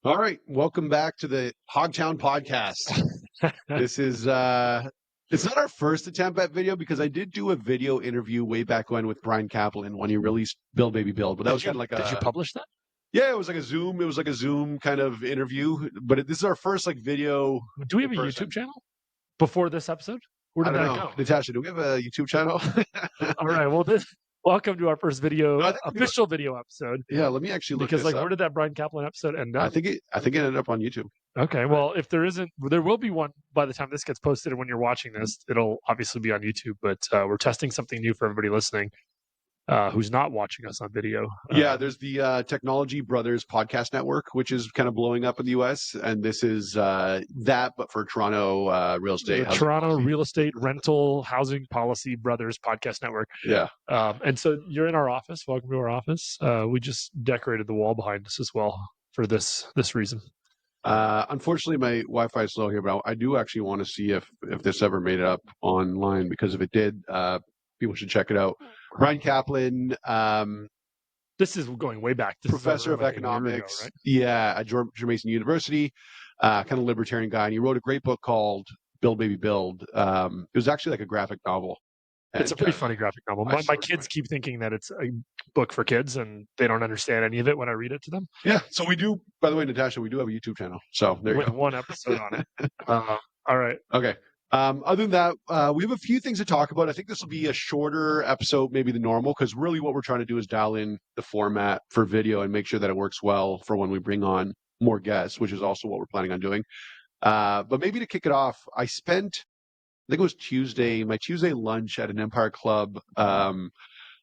All right, welcome back to the Hogtown podcast. This is it's not our first attempt at video because I did do a video interview way back when with Brian Kaplan when he released Build Baby Build, but that was kind of like Did you publish that? yeah, it was like a Zoom kind of interview, but this is our first like video. Do we have a person. YouTube channel before this episode? Where I did don't that know, go? Natasha, do we have a YouTube channel? All right. Well, welcome to our first I think official video episode. Yeah, let me actually look Because this like, up. where did that Brian Kaplan episode end I up? think it ended up on YouTube. Okay. Well, if there isn't, there will be one by the time this gets posted. And when you're watching this, it'll obviously be on YouTube. But we're testing something new for everybody listening who's not watching us on video. Yeah, there's the Technology Brothers podcast network, which is kind of blowing up in the U.S., and this is that, but for Toronto real estate. The Toronto Real Estate Rental Housing Policy Brothers podcast network. Yeah. And so you're in our office. Welcome to our office. We just decorated the wall behind us as well for this reason. Unfortunately, my Wi-Fi is slow here, but I do actually want to see if this ever made it up online, because if it did, people should check it out. Brian Kaplan, this is going way back. This professor of economics, right? Yeah, at George Mason University, kind of libertarian guy, and he wrote a great book called Build Baby Build. It was actually like a graphic novel. It's a pretty funny graphic novel. My kids keep thinking that it's a book for kids, and they don't understand any of it when I read it to them. Yeah. So we do, by the way, Natasha, we do have a YouTube channel. So there you go. One episode on it. All right. Okay. Other than that, we have a few things to talk about. I think this will be a shorter episode maybe than normal, because really what we're trying to do is dial in the format for video and make sure that it works well for when we bring on more guests, which is also what we're planning on doing. But maybe to kick it off, I think it was my Tuesday lunch at an Empire Club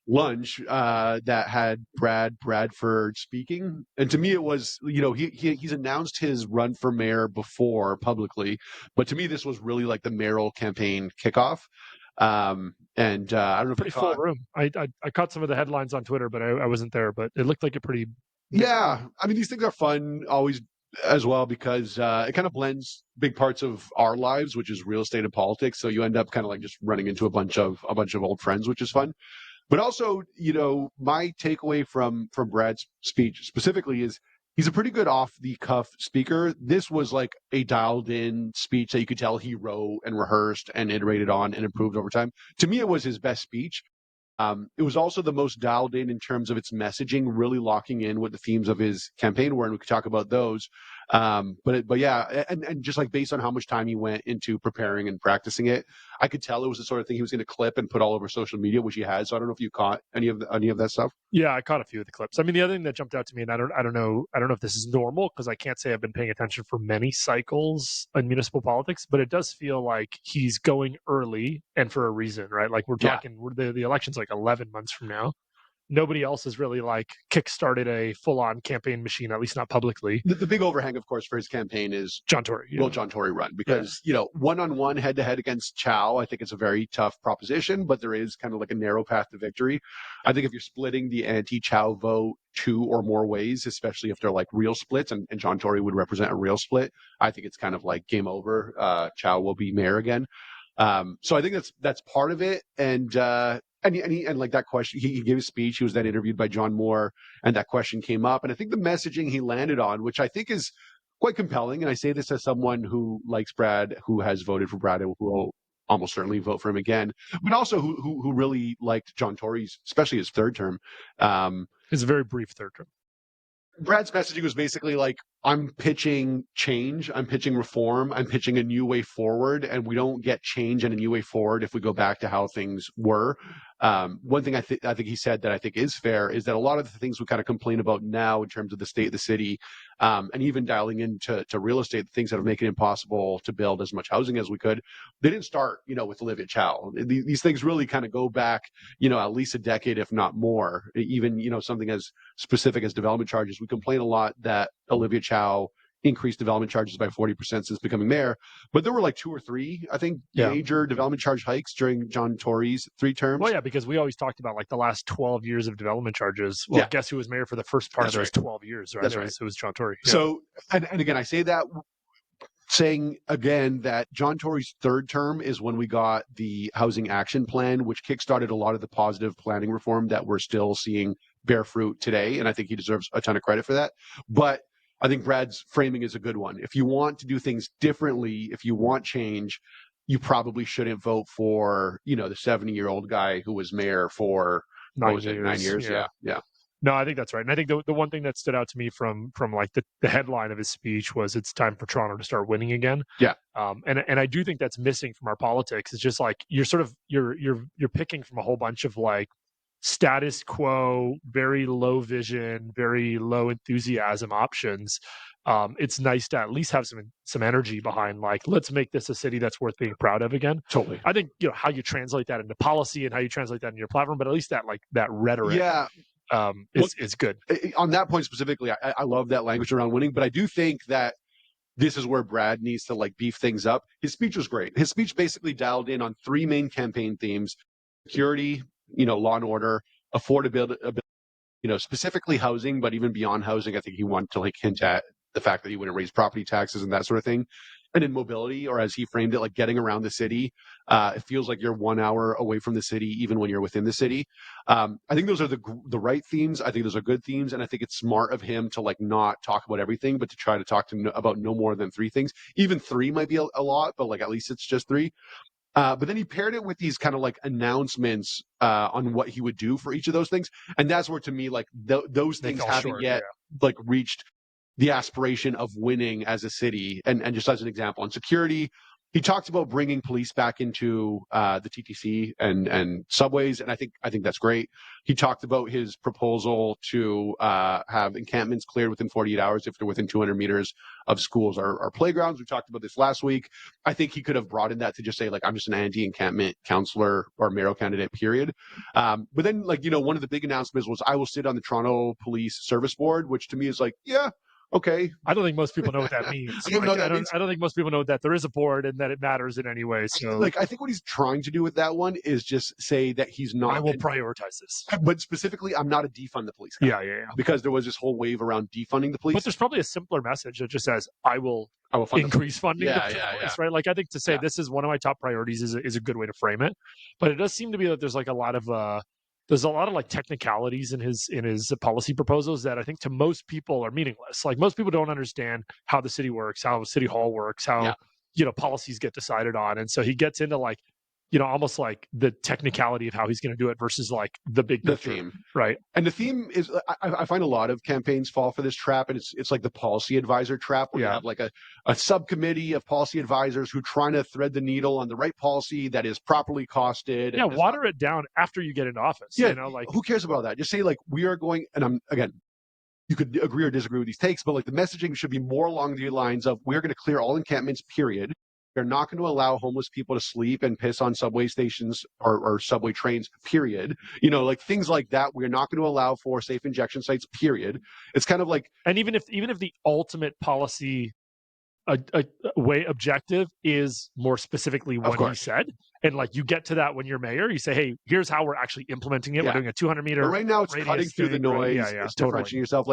lunch that had Brad Bradford speaking, and to me it was, he's announced his run for mayor before publicly, but to me this was really like the mayoral campaign kickoff. And I don't know if pretty full room. I caught some of the headlines on Twitter, but I wasn't there. But it looked like a pretty yeah. I mean, these things are fun always as well, because it kind of blends big parts of our lives, which is real estate and politics. So you end up kind of like just running into a bunch of old friends, which is fun. But also, my takeaway from Brad's speech specifically is he's a pretty good off-the-cuff speaker. This was like a dialed-in speech that you could tell he wrote and rehearsed and iterated on and improved over time. To me, it was his best speech. It was also the most dialed in terms of its messaging, really locking in what the themes of his campaign were, and we could talk about those. But yeah, and just like based on how much time he went into preparing and practicing it, I could tell it was the sort of thing he was going to clip and put all over social media, which he has. So I don't know if you caught any of that stuff. Yeah, I caught a few of the clips. I mean, the other thing that jumped out to me, and I don't know if this is normal, because I can't say I've been paying attention for many cycles in municipal politics, but it does feel like he's going early and for a reason, right? Like we're talking, the election's like 11 months from now. Nobody else has really like kickstarted a full-on campaign machine, at least not publicly. The big overhang, of course, for his campaign is John Tory. Will John Tory run? Because, one-on-one, head-to-head against Chow, I think it's a very tough proposition, but there is kind of like a narrow path to victory. I think if you're splitting the anti-Chow vote two or more ways, especially if they're like real splits, and John Tory would represent a real split, I think it's kind of like game over. Chow will be mayor again. So I think that's part of it. And like that question, he gave a speech. He was then interviewed by John Moore, and that question came up. And I think the messaging he landed on, which I think is quite compelling, and I say this as someone who likes Brad, who has voted for Brad, and who will almost certainly vote for him again, but also who really liked John Tory's, especially his third term. It's a very brief third term. Brad's messaging was basically like, I'm pitching change, I'm pitching reform, I'm pitching a new way forward, and we don't get change and a new way forward if we go back to how things were. One thing I think he said that I think is fair is that a lot of the things we kind of complain about now in terms of the state of the city, and even dialing into real estate, the things that have made it impossible to build as much housing as we could, they didn't start, with Olivia Chow. These things really kind of go back, at least a decade, if not more. Even, something as specific as development charges. We complain a lot that Olivia Chow increased development charges by 40% since becoming mayor, but there were like 2 or 3, I think, major development charge hikes during John Tory's 3 terms. Well, yeah, because we always talked about like the last 12 years of development charges. Well, guess who was mayor for the first part of those 12 years, right? That's right. It was John Tory. Yeah. So, and again, I say that saying again that John Tory's third term is when we got the Housing Action Plan, which kickstarted a lot of the positive planning reform that we're still seeing bear fruit today, and I think he deserves a ton of credit for that. But I think Brad's framing is a good one. If you want to do things differently, if you want change, you probably shouldn't vote for, the 70-year-old guy who was mayor for, 9 years? Yeah. No, I think that's right. And I think the one thing that stood out to me from like the headline of his speech was it's time for Toronto to start winning again. Yeah. And I do think that's missing from our politics. It's just like you're picking from a whole bunch of like status quo, very low vision, very low enthusiasm options. It's nice to at least have some energy behind like, let's make this a city that's worth being proud of again. Totally. I think how you translate that into policy and how you translate that in your platform, but at least that rhetoric. Yeah. Is good. On that point specifically, I love that language around winning, but I do think that this is where Brad needs to like beef things up. His speech was great. His speech basically dialed in on 3 main campaign themes: security, law and order, affordability, specifically housing, but even beyond housing, I think he wanted to like hint at the fact that he wouldn't raise property taxes and that sort of thing. And in mobility, or as he framed it, like getting around the city, it feels like you're 1 hour away from the city, even when you're within the city. I think those are the right themes. I think those are good themes, and I think it's smart of him to like not talk about everything, but to try to talk about no more than 3 things. Even 3 might be a lot, but like at least it's just 3. But then he paired it with these kind of like announcements on what he would do for each of those things, and that's where to me like those things haven't yet like reached the aspiration of winning as a city. And just as an example, on security, he talked about bringing police back into the TTC and subways, and I think that's great. He talked about his proposal to have encampments cleared within 48 hours if they're within 200 meters of schools or playgrounds. We talked about this last week. I think he could have broadened that to just say, like, I'm just an anti-encampment counselor or mayoral candidate, period. But then, like, one of the big announcements was, I will sit on the Toronto Police Service Board, which to me is like, yeah, okay. I don't think most people know what that means. I don't think most people know that there is a board and that it matters in any way. So, like, I think what he's trying to do with that one is just say that he's not. I will prioritize this, but specifically, I'm not a defund the police guy. Yeah. Because there was this whole wave around defunding the police. But there's probably a simpler message that just says, I will increase funding to the police, right? Like, I think to say this is one of my top priorities is a good way to frame it. But it does seem to be that there's like a lot of like technicalities in his policy proposals that I think to most people are meaningless. Like, most people don't understand how the city works, how City Hall works, how policies get decided on, and so he gets into like almost like the technicality of how he's going to do it versus like the theme, right? And the theme is, I find a lot of campaigns fall for this trap, and it's like the policy advisor trap, where you have like a subcommittee of policy advisors who are trying to thread the needle on the right policy that is properly costed. Yeah, water it down after you get into office. Yeah, like, who cares about that? Just say, like, we are going, and you could agree or disagree with these takes, but like the messaging should be more along the lines of, we're going to clear all encampments, period. They're not going to allow homeless people to sleep and piss on subway stations or subway trains, period. Like things like that. We're not going to allow for safe injection sites, period. It's kind of like, and even if the ultimate policy way objective is more specifically what he said, and like you get to that when you're mayor, you say, hey, here's how we're actually implementing it. We're doing a 200 meter. But right now, it's cutting through the noise. Right? It's differentiating yourself.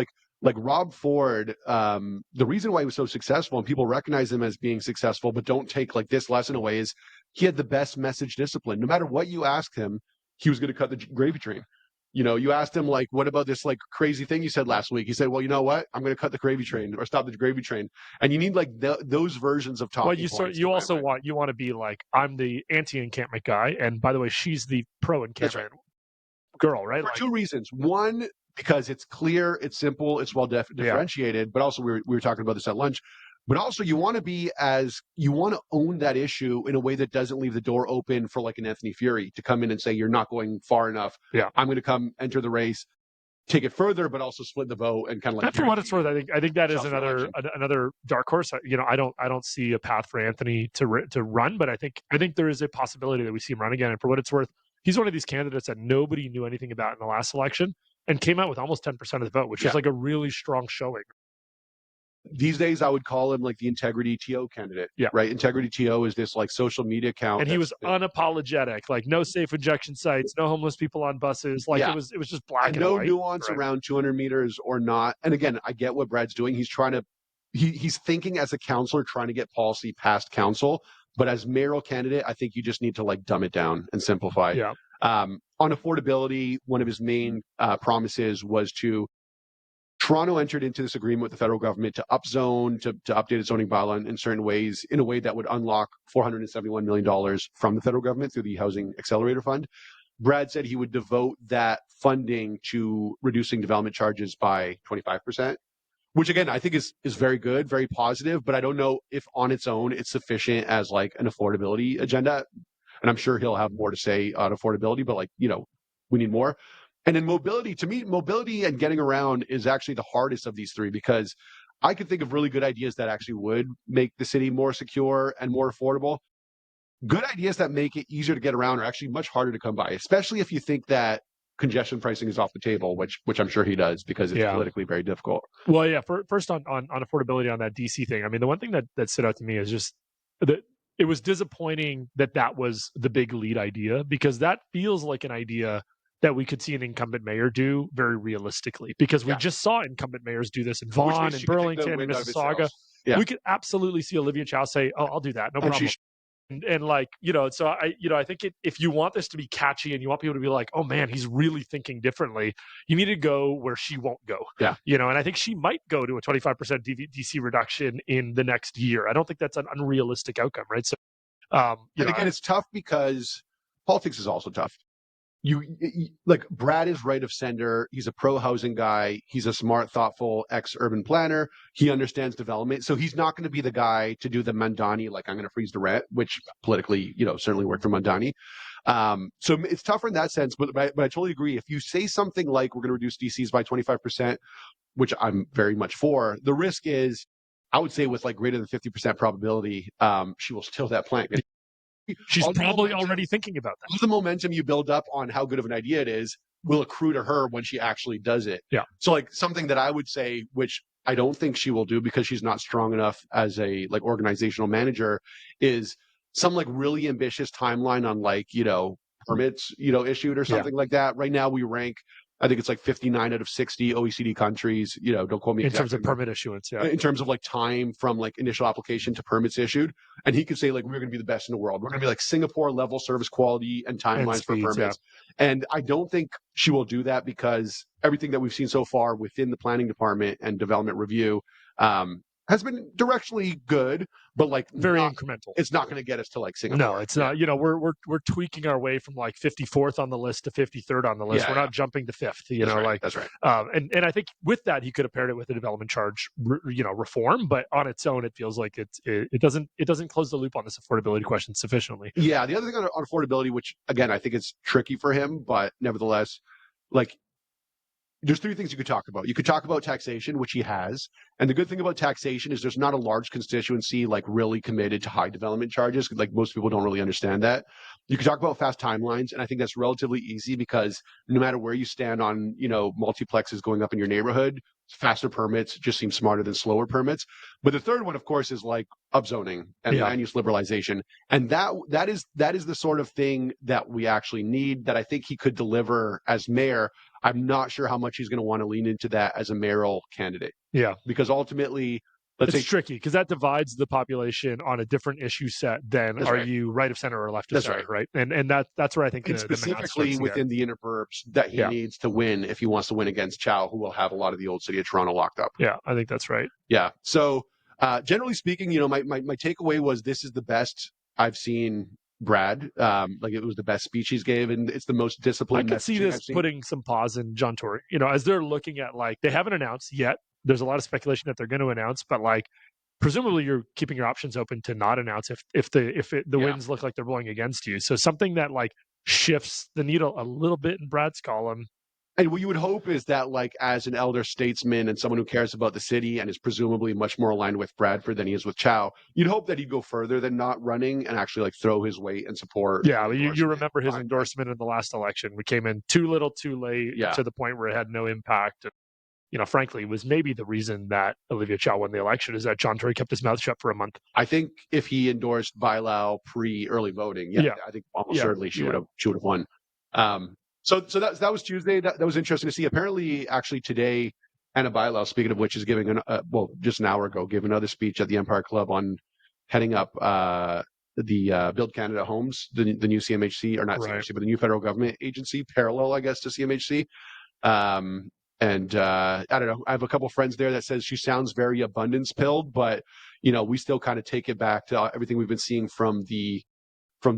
Like Rob Ford, the reason why he was so successful and people recognize him as being successful, but don't take like this lesson away, is he had the best message discipline. No matter what you asked him, he was going to cut the gravy train. You asked him, like, what about this like crazy thing you said last week? He said, well, you know what? I'm going to cut the gravy train or stop the gravy train. And you need like those versions of talking. Well, you also want to be like, I'm the anti-encampment guy, and by the way, she's the pro-encampment girl, right? For 2 reasons. One, because it's clear, it's simple, it's well differentiated. But also, we were talking about this at lunch. But also, you want to own that issue in a way that doesn't leave the door open for like an Anthony Fury to come in and say, you're not going far enough. Yeah, I'm going to come enter the race, take it further, but also split the vote and kind of like. And for what it's worth, I think that is another dark horse. I don't see a path for Anthony to run, but I think there is a possibility that we see him run again. And for what it's worth, he's one of these candidates that nobody knew anything about in the last election and came out with almost 10% of the vote, which is like a really strong showing. These days, I would call him like the Integrity TO candidate. Yeah. Right. Integrity TO is this like social media account. And he was unapologetic, like no safe injection sites, no homeless people on buses. Like it was just black and no white. No nuance around 200 meters or not. And again, I get what Brad's doing. He's trying to, he's thinking as a counselor, trying to get policy past council. But as mayoral candidate, I think you just need to like dumb it down and simplify. Yeah. On affordability, one of his main promises was to Toronto entered into this agreement with the federal government to upzone, to update its zoning bylaw in certain ways, in a way that would unlock $471 million from the federal government through the Housing Accelerator Fund. Brad said he would devote that funding to reducing development charges by 25%, which again, I think is very good, very positive, but I don't know if on its own it's sufficient as like an affordability agenda. And I'm sure he'll have more to say on affordability, but like, we need more. And then mobility, to me, mobility and getting around is actually the hardest of these three, because I could think of really good ideas that actually would make the city more secure and more affordable. Good ideas that make it easier to get around are actually much harder to come by, especially if you think that congestion pricing is off the table, which I'm sure he does, because it's politically very difficult. Well, yeah. First on affordability on that DC thing. I mean, the one thing that stood out to me is just that it was disappointing that was the big lead idea, because that feels like an idea that we could see an incumbent mayor do very realistically, because we just saw incumbent mayors do this in Vaughan and Burlington and Mississauga. Yeah. We could absolutely see Olivia Chow say, "Oh, I'll do that, no problem." And like, so I think if you want this to be catchy and you want people to be like, oh man, he's really thinking differently, you need to go where she won't go. Yeah. And I think she might go to a 25% DC reduction in the next year. I don't think that's an unrealistic outcome, right? So, and again, it's tough because politics is also tough. Like, Brad is right of center. He's a pro housing guy. He's a smart, thoughtful ex-urban planner. He understands development. So he's not going to be the guy to do the Mandani, like, I'm going to freeze the rent, which politically, certainly worked for Mandani. So it's tougher in that sense, but I totally agree. If you say something like, we're going to reduce DCs by 25%, which I'm very much for, the risk is, I would say with like greater than 50% probability, she will steal that plan. She's probably already thinking about that. All the momentum you build up on how good of an idea it is will accrue to her when she actually does it. Yeah. So like something that I would say, which I don't think she will do because she's not strong enough as a like organizational manager, is some like really ambitious timeline on like, permits, issued or something like that. Right now we rank, I think it's like 59 out of 60 OECD countries, don't quote me in terms of permit issuance. Yeah. In terms of like time from like initial application to permits issued. And he could say like, we're going to be the best in the world. We're going to be like Singapore level service quality and timelines for permits. Yeah. And I don't think she will do that, because everything that we've seen so far within the planning department and development review has been directionally good, but like very incremental. It's not going to get us to like Singapore. No, it's not. We're tweaking our way from like 54th on the list to 53rd on the list. We're not jumping to 5th. That's right. And I think with that he could have paired it with a development charge, reform. But on its own, it feels like it doesn't close the loop on this affordability question sufficiently. Yeah, the other thing on affordability, which again I think it's tricky for him, but nevertheless, like, there's three things you could talk about. You could talk about taxation, which he has. And the good thing about taxation is there's not a large constituency like really committed to high development charges. Like, most people don't really understand that. You could talk about fast timelines. And I think that's relatively easy, because no matter where you stand on, multiplexes going up in your neighborhood, faster permits just seem smarter than slower permits. But the third one, of course, is like upzoning and land use liberalization. And that is the sort of thing that we actually need, that I think he could deliver as mayor. I'm not sure how much he's going to want to lean into that as a mayoral candidate. Yeah. Because ultimately, it's tricky, because that divides the population on a different issue set than you right of center or left of center, right? And that's where I think specifically within the inner burbs that he needs to win if he wants to win against Chow, who will have a lot of the old city of Toronto locked up. Yeah, I think that's right. Yeah. So generally speaking, my takeaway was this is the best I've seen Brad. Like, it was the best speech he's gave, and it's the most disciplined. I could see this putting some pause in John Tory, as they're looking at, like, they haven't announced yet. There's a lot of speculation that they're going to announce, but like, presumably you're keeping your options open to not announce if the winds look like they're blowing against you. So something that like shifts the needle a little bit in Brad's column. And what you would hope is that, like, as an elder statesman and someone who cares about the city and is presumably much more aligned with Bradford than he is with Chow, you'd hope that he'd go further than not running and actually like throw his weight and support. Yeah, you remember his endorsement in the last election. We came in too little, too late, to the point where it had no impact. Frankly, was maybe the reason that Olivia Chow won the election, is that John Tory kept his mouth shut for a month. I think if he endorsed Bylaw pre-early voting, I think almost certainly she would have won. So that was Tuesday. That was interesting to see. Apparently, actually today, Anna Bylaw, speaking of which, is giving just an hour ago, gave another speech at the Empire Club on heading up the Build Canada Homes, the new CMHC, or not CMHC, but the new federal government agency, parallel, I guess, to CMHC. I don't know. I have a couple friends there that says she sounds very abundance pilled, but we still kind of take it back to everything we've been seeing from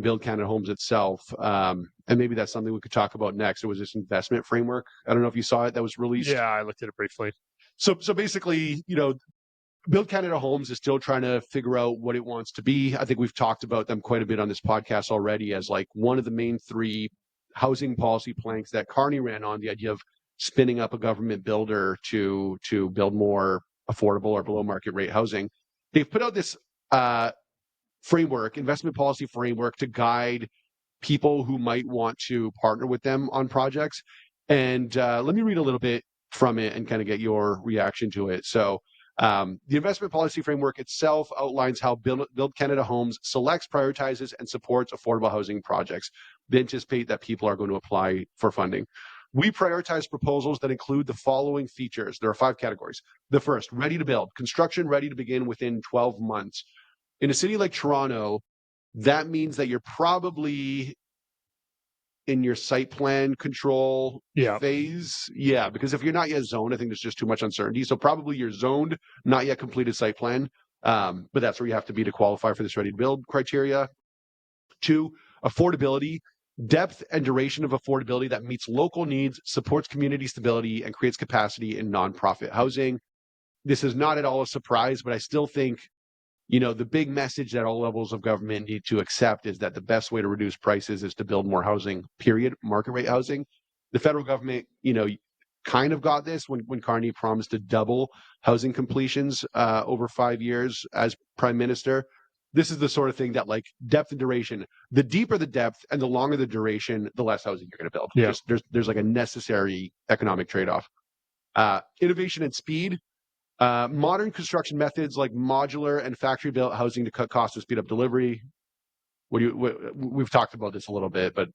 Build Canada Homes itself. And maybe that's something we could talk about next. It was this investment framework. I don't know if you saw it that was released. Yeah, I looked at it briefly. So basically, Build Canada Homes is still trying to figure out what it wants to be. I think we've talked about them quite a bit on this podcast already as like one of the main three housing policy planks that Carney ran on, the idea of spinning up a government builder to build more affordable or below market rate housing. They've put out this framework, investment policy framework, to guide people who might want to partner with them on projects. And let me read a little bit from it and kind of get your reaction to it. So the investment policy framework itself outlines how Build Canada Homes selects, prioritizes, and supports affordable housing projects. They anticipate that people are going to apply for funding. We prioritize proposals that include the following features. There are 5 categories. The first, ready to build, construction ready to begin within 12 months. In a city like Toronto, that means that you're probably in your site plan control phase. Yeah, because if you're not yet zoned, I think there's just too much uncertainty. So probably you're zoned, not yet completed site plan. But that's where you have to be to qualify for this ready to build criteria. 2, affordability, depth and duration of affordability that meets local needs, supports community stability, and creates capacity in nonprofit housing. This is not at all a surprise, but I still think the big message that all levels of government need to accept is that the best way to reduce prices is to build more housing, period, market rate housing. The federal government, kind of got this when Carney promised to double housing completions over 5 years as prime minister. This is the sort of thing that, like, depth and duration, the deeper the depth and the longer the duration, the less housing you're going to build. Yeah. There's like a necessary economic trade-off. Innovation and speed. Modern construction methods like modular and factory-built housing to cut costs and speed up delivery. We've talked about this a little bit, but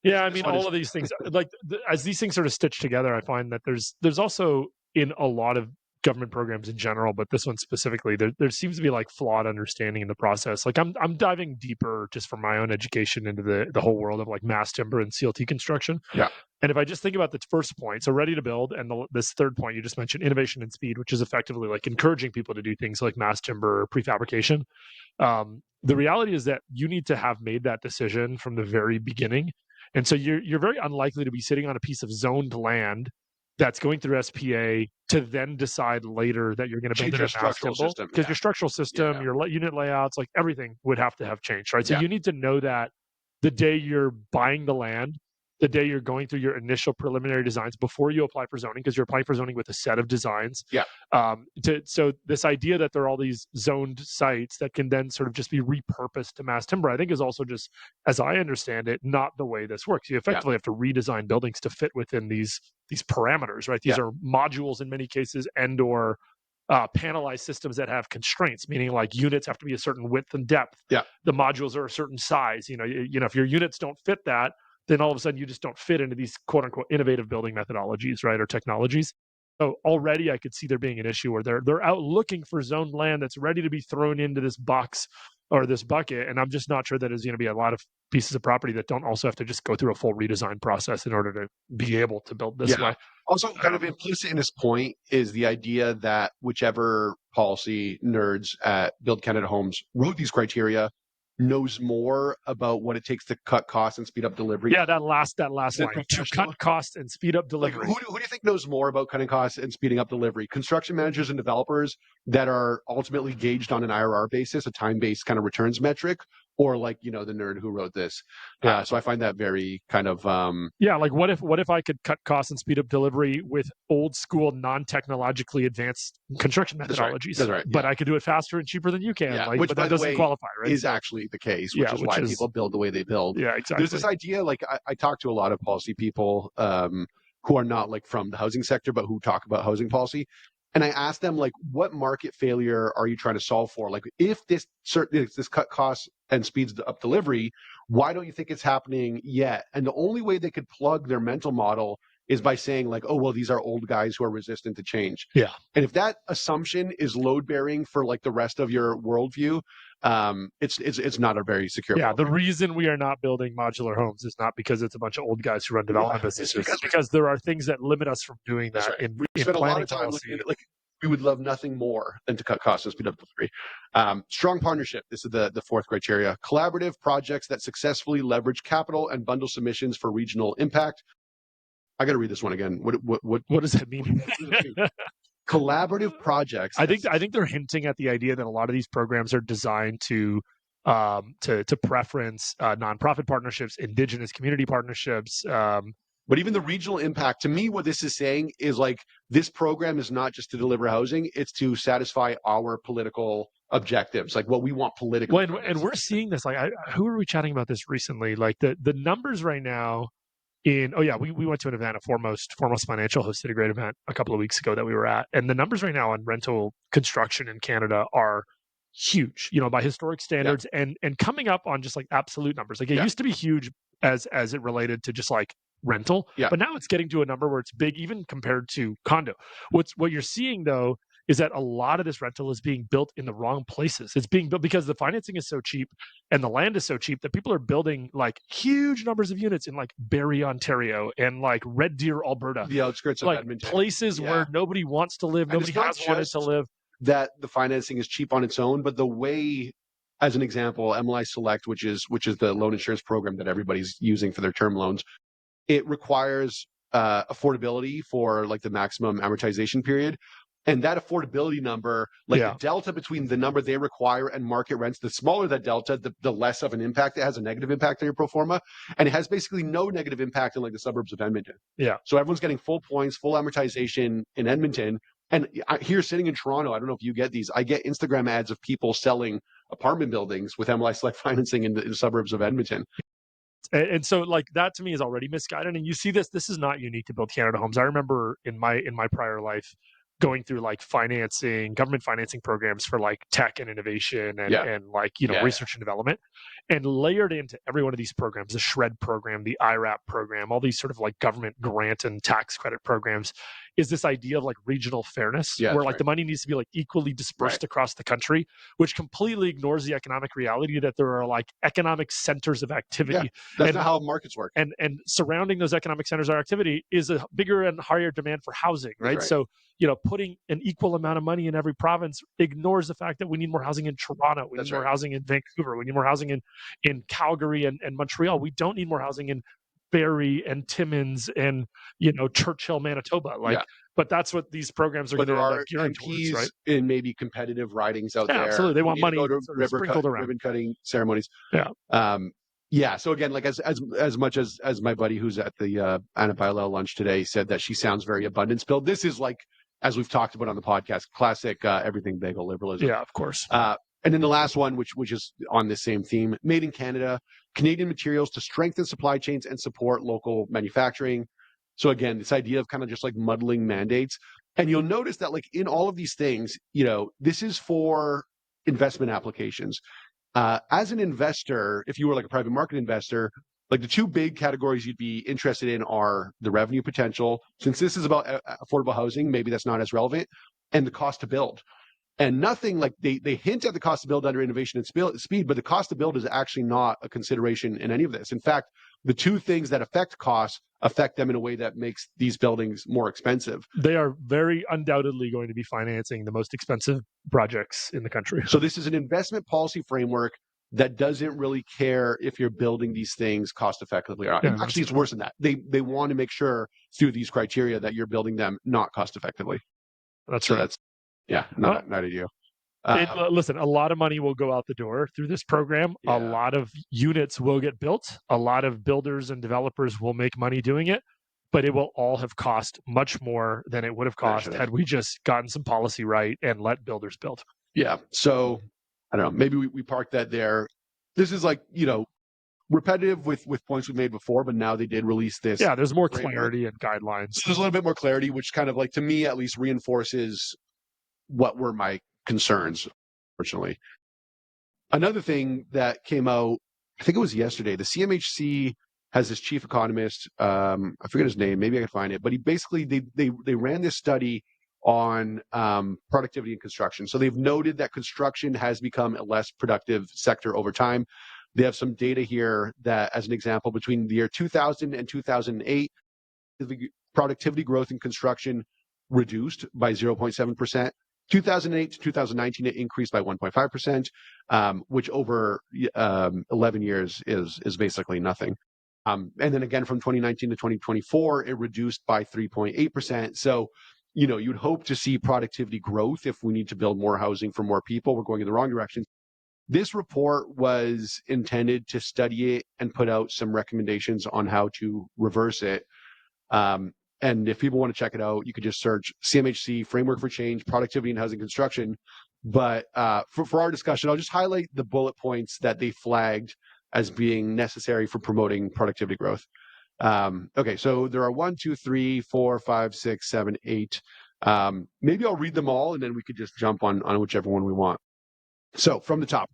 yeah, I mean, all of these things, like as these things sort of stitch together, I find that there's also in a lot of government programs in general, but this one specifically, there seems to be like flawed understanding in the process. Like I'm diving deeper just from my own education into the whole world of like mass timber and CLT construction. Yeah. And if I just think about the first point, so ready to build, and this third point you just mentioned, innovation and speed, which is effectively like encouraging people to do things like mass timber prefabrication. The reality is that you need to have made that decision from the very beginning. And so you're very unlikely to be sitting on a piece of zoned land that's going through SPA to then decide later that you're going to build it at mass timber, because your structural system, your unit layouts, like everything would have to have changed, right? So you need to know that the day you're buying the land, the day you're going through your initial preliminary designs before you apply for zoning, because you're applying for zoning with a set of designs. Yeah. So this idea that there are all these zoned sites that can then sort of just be repurposed to mass timber, I think is also just, as I understand it, not the way this works. You effectively have to redesign buildings to fit within these parameters, right? These are modules in many cases and/or panelized systems that have constraints, meaning like units have to be a certain width and depth. Yeah. The modules are a certain size. If your units don't fit that, then all of a sudden you just don't fit into these quote unquote innovative building methodologies, right, or technologies. So already I could see there being an issue where they're out looking for zoned land that's ready to be thrown into this box or this bucket, and I'm just not sure that there's going to be a lot of pieces of property that don't also have to just go through a full redesign process in order to be able to build this way. Also, kind of implicit in this point is the idea that whichever policy nerds at Build Canada Homes wrote these criteria knows more about what it takes to cut costs and speed up delivery. Yeah, that last line, to cut costs and speed up delivery. Like, who do you think knows more about cutting costs and speeding up delivery? Construction managers and developers that are ultimately gauged on an IRR basis, a time-based kind of returns metric, or like, the nerd who wrote this. So I find that very kind of like what if I could cut costs and speed up delivery with old school non-technologically advanced construction methodologies? That's right. But I could do it faster and cheaper than you can. Which, but that doesn't qualify, right? Is actually the case, which is why people build the way they build. Yeah, exactly. There's this idea, like I talk to a lot of policy people who are not like from the housing sector, but who talk about housing policy. And I ask them, like, what market failure are you trying to solve for? Like, if this cut costs and speeds up delivery, why don't you think it's happening yet? And the only way they could plug their mental model is by saying like, oh, well, these are old guys who are resistant to change. Yeah. And if that assumption is load bearing for like the rest of your worldview, it's not a very secure. Yeah, worldview. the reason we are not building modular homes is not because it's a bunch of old guys who run development businesses. It's because there are things that limit us from doing that. Right. In We spent a lot planning of time policy. looking at, like, we would love nothing more than to cut costs and speed up delivery. Strong partnership. This is the fourth criteria. Collaborative projects that successfully leverage capital and bundle submissions for regional impact. I got to read this one again. What does that mean? Collaborative projects. I think they're hinting at the idea that a lot of these programs are designed to preference nonprofit partnerships, indigenous community partnerships. But even the regional impact, to me, what this is saying is like, this program is not just to deliver housing, it's to satisfy our political objectives, like what we want politically. Well, and we're seeing this, like, who were we chatting about this recently? Like the numbers right now we went to an event, a Foremost Financial hosted a great event a couple of weeks ago that we were at. And the numbers right now on rental construction in Canada are huge, by historic standards, and coming up on just like absolute numbers. Like it used to be huge as it related to just like rental, but now it's getting to a number where it's big even compared to condo. What you're seeing though is that a lot of this rental is being built in the wrong places. It's being built because the financing is so cheap and the land is so cheap that people are building like huge numbers of units in like Barrie, Ontario, and like Red Deer, Alberta, the outskirts of like Edmonton, places where nobody wants to live, nobody has wanted to live. That the financing is cheap on its own, but the way, as an example, MLI Select, which is the loan insurance program that everybody's using for their term loans, it requires affordability for like the maximum amortization period. And that affordability number, like the delta between the number they require and market rents, the smaller that delta, the less of an impact it has, a negative impact on your pro forma. And it has basically no negative impact in like the suburbs of Edmonton. Yeah. So everyone's getting full points, full amortization in Edmonton. And here sitting in Toronto, I don't know if you get these, I get Instagram ads of people selling apartment buildings with MLI Select financing in the suburbs of Edmonton. And so like that to me is already misguided. And you see this is not unique to Build Canada Homes. I remember in my prior life going through like government financing programs for like tech and innovation and like, research and development, and layered into every one of these programs, the SHRED program, the IRAP program, all these sort of like government grant and tax credit programs, is this idea of like regional fairness, where like the money needs to be like equally dispersed across the country, which completely ignores the economic reality that there are like economic centers of activity. That's not how markets work. And surrounding those economic centers of activity is a bigger and higher demand for housing, right? So, putting an equal amount of money in every province ignores the fact that we need more housing in Toronto, we need more housing in Vancouver, we need more housing in Calgary and Montreal. We don't need more housing in Barrie and Timmins and Churchill, Manitoba. But that's what these programs are going to end up gearing towards, right? In maybe competitive ridings out there. Absolutely, they want money to go to sprinkled around. ribbon cutting ceremonies. So again, like as much as my buddy who's at the Anna Bailao lunch today said that she sounds very abundance built. This is like, as we've talked about on the podcast, classic everything bagel liberalism. Yeah, of course. And then the last one, which is on the same theme, made in Canada, Canadian materials to strengthen supply chains and support local manufacturing. So again, this idea of kind of just like muddling mandates. And you'll notice that like in all of these things, this is for investment applications. As an investor, if you were like a private market investor, like the two big categories you'd be interested in are the revenue potential. Since this is about affordable housing, maybe that's not as relevant, and the cost to build. And nothing like they hint at the cost to build under innovation and speed, but the cost to build is actually not a consideration in any of this. In fact, the two things that affect costs affect them in a way that makes these buildings more expensive. They are very undoubtedly going to be financing the most expensive projects in the country. So this is an investment policy framework that doesn't really care if you're building these things cost effectively or not. Yeah, actually, it's worse than that. They want to make sure through these criteria that you're building them not cost effectively. That's right. Not ideal. Listen, a lot of money will go out the door through this program. A lot of units will get built. A lot of builders and developers will make money doing it, but it will all have cost much more than it would have cost had we just gotten some policy right and let builders build. Yeah. So I don't know. Maybe we park that there. This is like, repetitive with points we made before, but now they did release this. Yeah, there's more clarity and guidelines. So there's a little bit more clarity, which kind of like, to me at least, reinforces what were my concerns, unfortunately. Another thing that came out, I think it was yesterday, the CMHC has this chief economist. I forget his name. Maybe I can find it. But he basically they ran this study on productivity in construction. So they've noted that construction has become a less productive sector over time. They have some data here that, as an example, between the year 2000 and 2008, the productivity growth in construction reduced by 0.7%. 2008 to 2019, it increased by 1.5%, which over 11 years is basically nothing. And then again, from 2019 to 2024, it reduced by 3.8%. So, you'd hope to see productivity growth if we need to build more housing for more people. We're going in the wrong direction. This report was intended to study it and put out some recommendations on how to reverse it. And if people want to check it out, you could just search CMHC Framework for Change, Productivity in Housing Construction. But for our discussion, I'll just highlight the bullet points that they flagged as being necessary for promoting productivity growth. Okay, so there are 1, 2, 3, 4, 5, 6, 7, 8. Maybe I'll read them all, and then we could just jump on whichever one we want. So from the top,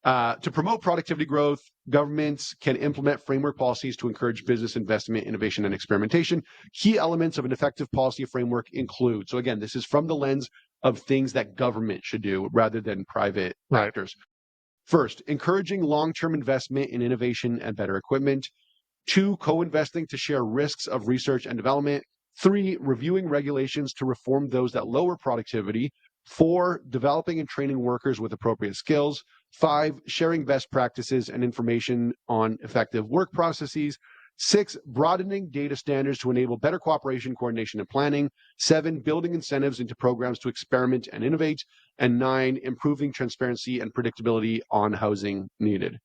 to promote productivity growth, governments can implement framework policies to encourage business investment, innovation, and experimentation. Key elements of an effective policy framework include, so again, this is from the lens of things that government should do rather than private actors. First, encouraging long-term investment in innovation and better equipment. 2, co-investing to share risks of research and development. 3, reviewing regulations to reform those that lower productivity. 4, developing and training workers with appropriate skills. 5, sharing best practices and information on effective work processes. 6, broadening data standards to enable better cooperation, coordination, and planning. 7, building incentives into programs to experiment and innovate. And 9, improving transparency and predictability on housing needed.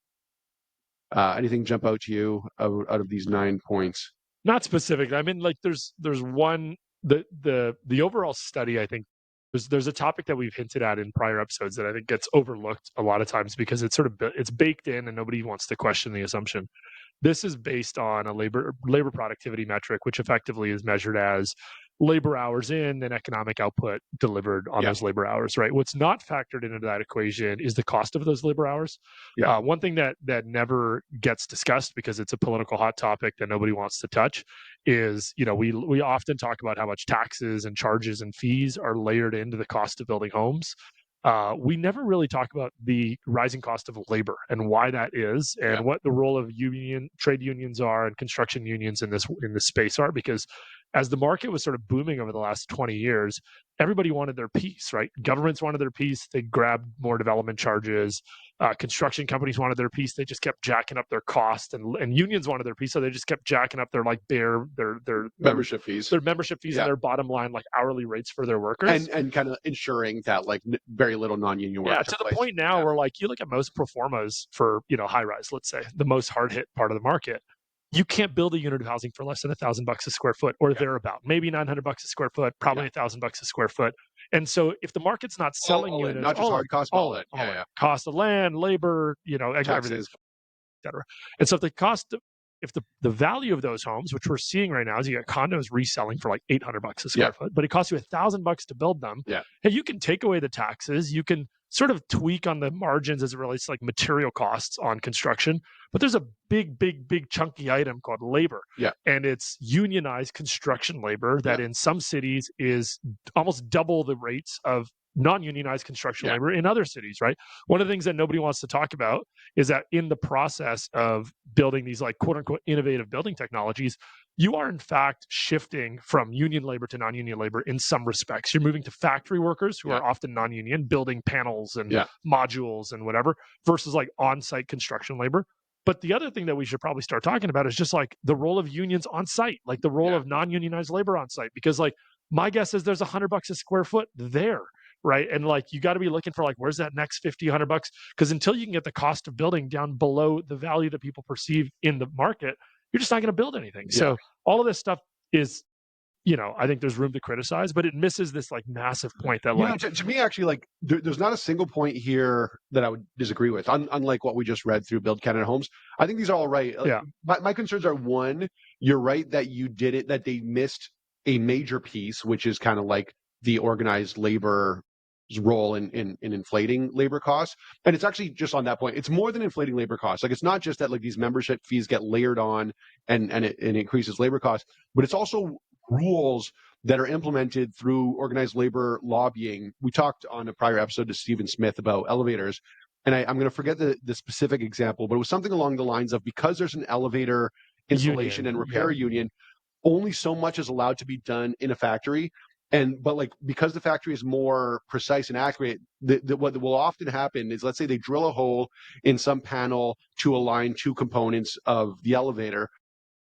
Anything jump out to you out of these 9 points? Not specific. I mean, like there's one, the overall study, I think, there's a topic that we've hinted at in prior episodes that I think gets overlooked a lot of times because it's it's baked in and nobody wants to question the assumption. This is based on a labor productivity metric, which effectively is measured as labor hours in and economic output delivered on those labor hours, right? What's not factored into that equation is the cost of those labor hours. One thing that never gets discussed because it's a political hot topic that nobody wants to touch is, we often talk about how much taxes and charges and fees are layered into the cost of building homes. We never really talk about the rising cost of labor and why that is, and what the role of trade unions are and construction unions in this space are. Because as the market was sort of booming over the last 20 years, everybody wanted their piece, right? Governments wanted their piece. They grabbed more development charges. Construction companies wanted their piece. They just kept jacking up their cost, and unions wanted their piece. So they just kept jacking up their membership fees, and their bottom line, like hourly rates for their workers. And kind of ensuring that like very little non-union work. Yeah, to the point now where like you look at most pro formas for, high rise, let's say the most hard hit part of the market. You can't build a unit of housing for less than $1,000 a square foot or thereabout, maybe $900 a square foot, probably $1,000 a square foot. And so if the market's not selling units, not just hard cost, all it, cost of land, labor, everything, et cetera. And so if the value of those homes, which we're seeing right now, is you get condos reselling for like $800 a square foot, but it costs you $1,000 to build them. And you can take away the taxes, you can sort of tweak on the margins as it relates to like material costs on construction, but there's a big chunky item called labor. And it's unionized construction labor that in some cities is almost double the rates of non-unionized construction labor in other cities, right? One of the things that nobody wants to talk about is that in the process of building these like quote unquote innovative building technologies, you are in fact shifting from union labor to non-union labor in some respects. You're moving to factory workers who are often non-union, building panels and modules and whatever, versus like on-site construction labor. But the other thing that we should probably start talking about is just like the role of unions on site, like the role of non-unionized labor on site, because like my guess is there's $100 a square foot there. Right. And like, you got to be looking for like, where's that next 50, $100? Because until you can get the cost of building down below the value that people perceive in the market, you're just not going to build anything. So all of this stuff is, I think there's room to criticize, but it misses this like massive point that to me, actually, like there's not a single point here that I would disagree with, unlike what we just read through Build Canada Homes. I think these are all right. Like, my concerns are, one, you're right that that they missed a major piece, which is kind of like the organized labor role in inflating labor costs. And it's actually just on that point, it's more than inflating labor costs. Like, it's not just that like these membership fees get layered on and it increases labor costs, but it's also rules that are implemented through organized labor lobbying. We talked on a prior episode to Stephen Smith about elevators, and I'm going to forget the specific example, but it was something along the lines of, because there's an elevator installation and repair union, only so much is allowed to be done in a factory. But like, because the factory is more precise and accurate, what will often happen is, let's say they drill a hole in some panel to align two components of the elevator.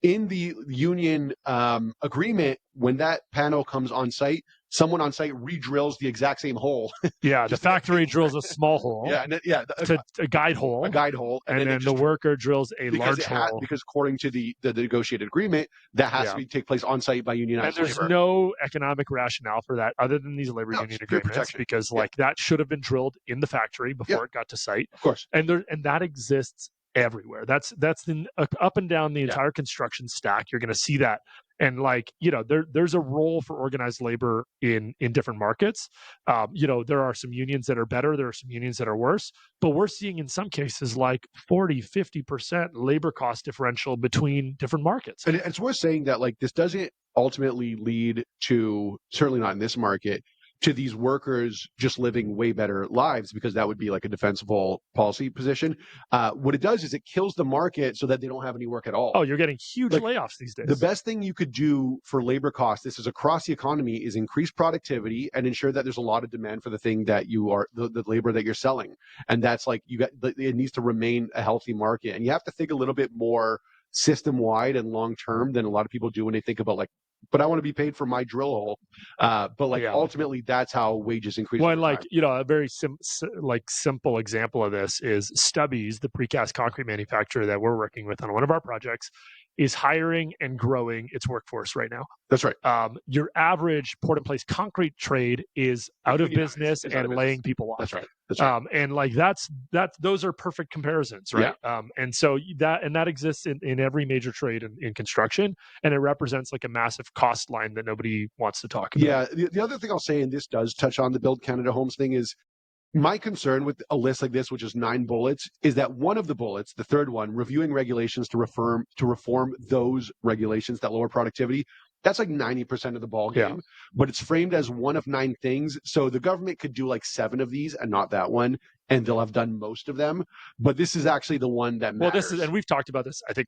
In the union agreement, when that panel comes on site, someone on site re-drills the exact same hole. Yeah, the factory drills a small hole. Yeah, a guide hole. A guide hole, and then the worker drills a large hole. Because according to the negotiated agreement, that has to take place on site by unionized labor. And there's no economic rationale for that other than these labor union agreements, because like that should have been drilled in the factory before it got to site. Of course. And that exists everywhere. That's up and down the entire construction stack. You're going to see that. And like, there's a role for organized labor in different markets. There are some unions that are better. There are some unions that are worse. But we're seeing in some cases like 40-50% labor cost differential between different markets. And it's worth saying that like this doesn't ultimately lead to, certainly not in this market, to these workers just living way better lives, because that would be like a defensible policy position. What it does is it kills the market so that they don't have any work at all. Oh, you're getting huge layoffs these days. The best thing you could do for labor costs, this is across the economy, is increase productivity and ensure that there's a lot of demand for the thing that you are, the labor that you're selling. And that's like, it needs to remain a healthy market. And you have to think a little bit more system-wide and long-term than a lot of people do when they think about like, but I want to be paid for my drill hole. But ultimately, that's how wages increase. Well, a very simple example of this is Stubby's, the precast concrete manufacturer that we're working with on one of our projects, is hiring and growing its workforce right now. That's right. Your average port and place concrete trade is out of business and laying people off. That's right. That's right. And like those are perfect comparisons, right? Yeah. And so that exists in every major trade in construction, and it represents like a massive cost line that nobody wants to talk about. Yeah. The other thing I'll say, and this does touch on the Build Canada Homes thing, is my concern with a list like this, which is 9 bullets, is that one of the bullets, the third one, reviewing regulations to reform those regulations that lower productivity, that's like 90% of the ball game. But it's framed as one of 9 things. So the government could do like 7 of these and not that one, and they'll have done most of them. But this is actually the one that matters. And we've talked about this, I think,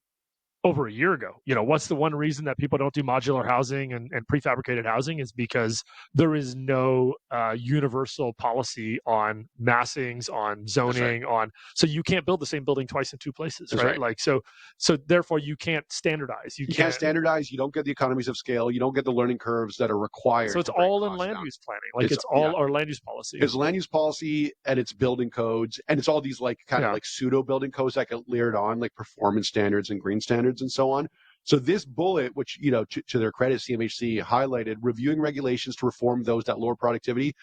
over a year ago. What's the one reason that people don't do modular housing and prefabricated housing is because there is no universal policy on massings, on zoning, so you can't build the same building twice in 2 places, right? Like, so therefore you can't standardize. You can't standardize. You don't get the economies of scale. You don't get the learning curves that are required. So it's all in land use planning. Like it's all our land use policy. It's land use policy, and it's building codes, and it's all these like kind of like pseudo building codes that get layered on, like performance standards and green standards and so on. So this bullet, which, to their credit, CMHC highlighted, reviewing regulations to reform those that lower productivity,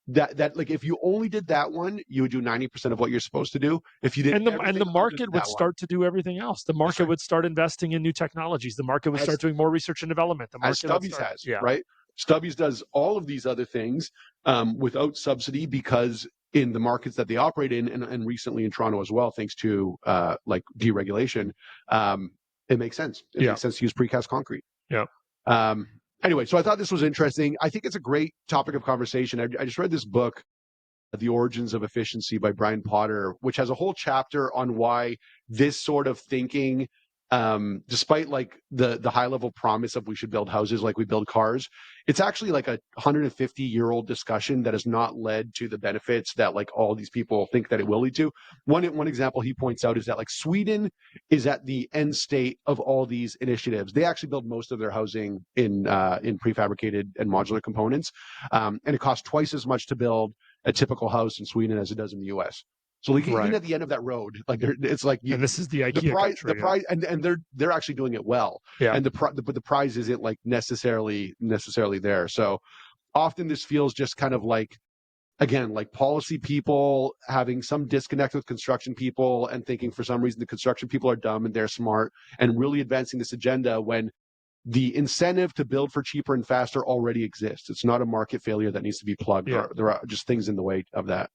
that like, if you only did that one, you would do 90% of what you're supposed to do. If you did, and the market would start to do everything else. The market would start investing in new technologies. The market would start doing more research and development. The market, as Stubby's has, right? Stubby's does all of these other things without subsidy, because in the markets that they operate in, and recently in Toronto as well, thanks to like deregulation, it makes sense. It makes sense to use precast concrete. Yeah. Anyway, so I thought this was interesting. I think it's a great topic of conversation. I just read this book, The Origins of Efficiency by Brian Potter, which has a whole chapter on why this sort of thinking, despite like the high level promise of we should build houses like we build cars, it's actually like a 150-year-old discussion that has not led to the benefits that like all these people think that it will lead to. One example he points out is that like Sweden is at the end state of all these initiatives. They actually build most of their housing in prefabricated and modular components, and it costs twice as much to build a typical house in Sweden as it does in the US. So like even at the end of that road, like it's like, and this is the IKEA prize, and they're actually doing it well. Yeah. And but the prize isn't like necessarily there. So often this feels just kind of like, again, like policy people having some disconnect with construction people and thinking for some reason the construction people are dumb and they're smart, and really advancing this agenda when the incentive to build for cheaper and faster already exists. It's not a market failure that needs to be plugged. Yeah. There are just things in the way of that.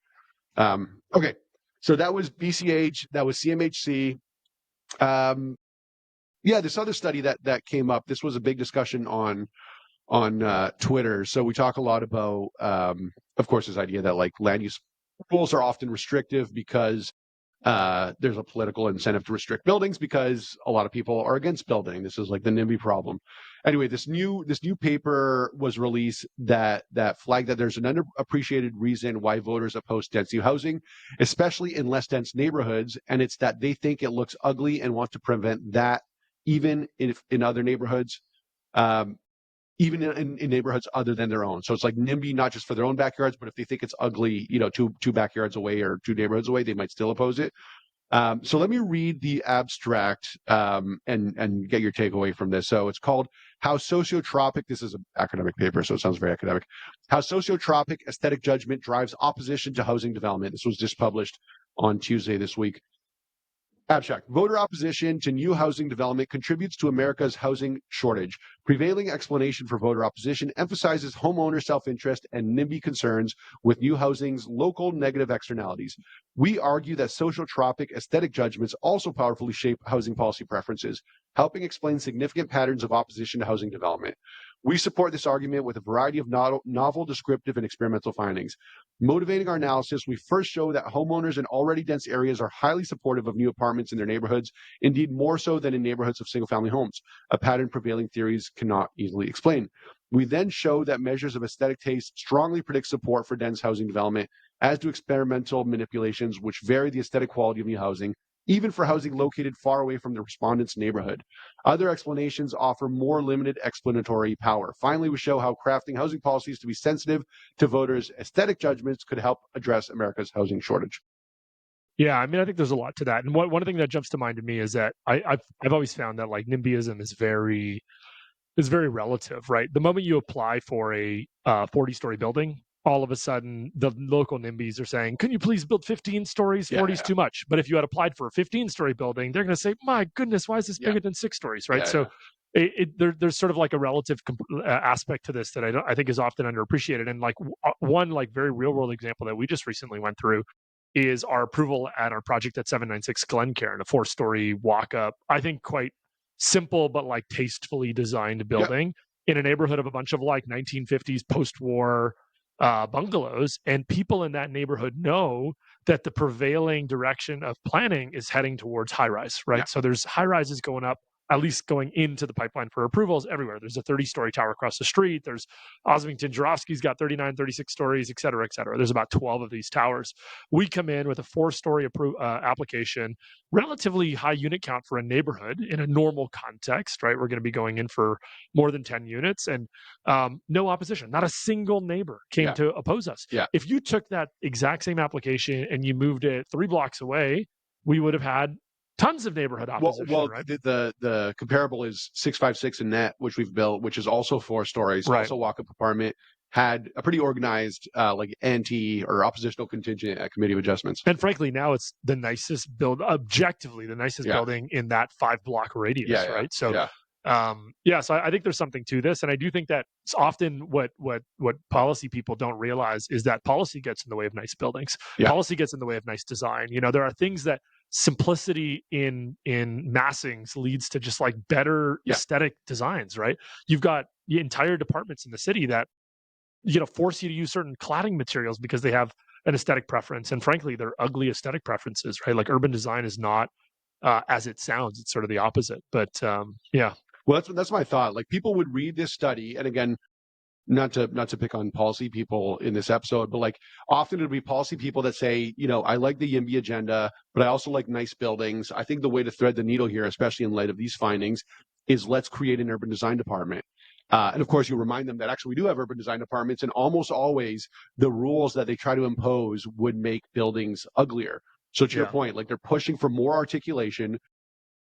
Okay, so that was BCH, that was CMHC. This other study that came up. This was a big discussion on Twitter. So we talk a lot about, of course, this idea that like land use rules are often restrictive because there's a political incentive to restrict buildings because a lot of people are against building. This is like the NIMBY problem. Anyway, this new paper was released that flagged that there's an underappreciated reason why voters oppose density housing, especially in less dense neighborhoods, and it's that they think it looks ugly and want to prevent that, even if in other neighborhoods. Even in neighborhoods other than their own. So it's like NIMBY, not just for their own backyards, but if they think it's ugly, two backyards away or two neighborhoods away, they might still oppose it. So let me read the abstract and get your takeaway from this. So it's called How Sociotropic, this is an academic paper, so it sounds very academic. How Sociotropic Aesthetic Judgment Drives Opposition to Housing Development. This was just published on Tuesday this week. Abstract. Voter opposition to new housing development contributes to America's housing shortage. Prevailing explanation for voter opposition emphasizes homeowner self-interest and NIMBY concerns with new housing's local negative externalities. We argue that sociotropic aesthetic judgments also powerfully shape housing policy preferences, helping explain significant patterns of opposition to housing development. We support this argument with a variety of novel, descriptive, and experimental findings. Motivating our analysis, we first show that homeowners in already dense areas are highly supportive of new apartments in their neighborhoods, indeed more so than in neighborhoods of single-family homes, a pattern prevailing theories cannot easily explain. We then show that measures of aesthetic taste strongly predict support for dense housing development, as do experimental manipulations which vary the aesthetic quality of new housing, even for housing located far away from the respondent's neighborhood. Other explanations offer more limited explanatory power. Finally, we show how crafting housing policies to be sensitive to voters' aesthetic judgments could help address America's housing shortage. Yeah, I mean, I think there's a lot to that. And one thing that jumps to mind to me is that I've always found that like NIMBYism is very relative, right? The moment you apply for a 40-story building, all of a sudden the local NIMBYs are saying, can you please build 15 stories? 40 is too much. But if you had applied for a 15-story building, they're going to say, my goodness, why is this bigger than 6 stories, right? There's sort of like a relative aspect to this that I think is often underappreciated. And like one like very real world example that we just recently went through is our approval at our project at 796 Glencairn, a 4-story walk-up, I think quite simple but like tastefully designed building in a neighborhood of a bunch of like 1950s post-war bungalows, and people in that neighborhood know that the prevailing direction of planning is heading towards high rise, right? So there's high rises going up, at least going into the pipeline for approvals everywhere. There's a 30-story tower across the street. There's Osmington Jarofsky's got 39, 36 stories, et cetera, et cetera. There's about 12 of these towers. We come in with a 4-story application, relatively high unit count for a neighborhood in a normal context, right? We're going to be going in for more than 10 units and no opposition. Not a single neighbor came to oppose us. If you took that exact same application and you moved it 3 blocks away, we would have had tons of neighborhood opposition. Right? The comparable is 656 in Net, which we've built, which is also 4 stories, also walk-up apartment, had a pretty organized like anti or oppositional contingent at Committee of Adjustments. And frankly, now it's the nicest objectively the nicest building in that 5-block radius, right? So so I think there's something to this, and I do think that it's often what policy people don't realize is that policy gets in the way of nice buildings. Policy gets in the way of nice design. There are things that simplicity in massings leads to just like better aesthetic designs, right? You've got the entire departments in the city that force you to use certain cladding materials because they have an aesthetic preference, and frankly, they're ugly aesthetic preferences, right? Like urban design is not as it sounds; it's sort of the opposite. But well, that's my thought. Like people would read this study, and again, not to pick on policy people in this episode, but like often it'll be policy people that say, I like the YIMBY agenda, but I also like nice buildings. I think the way to thread the needle here, especially in light of these findings, is let's create an urban design department. And of course, you remind them that actually we do have urban design departments, and almost always the rules that they try to impose would make buildings uglier. So to your point, like they're pushing for more articulation.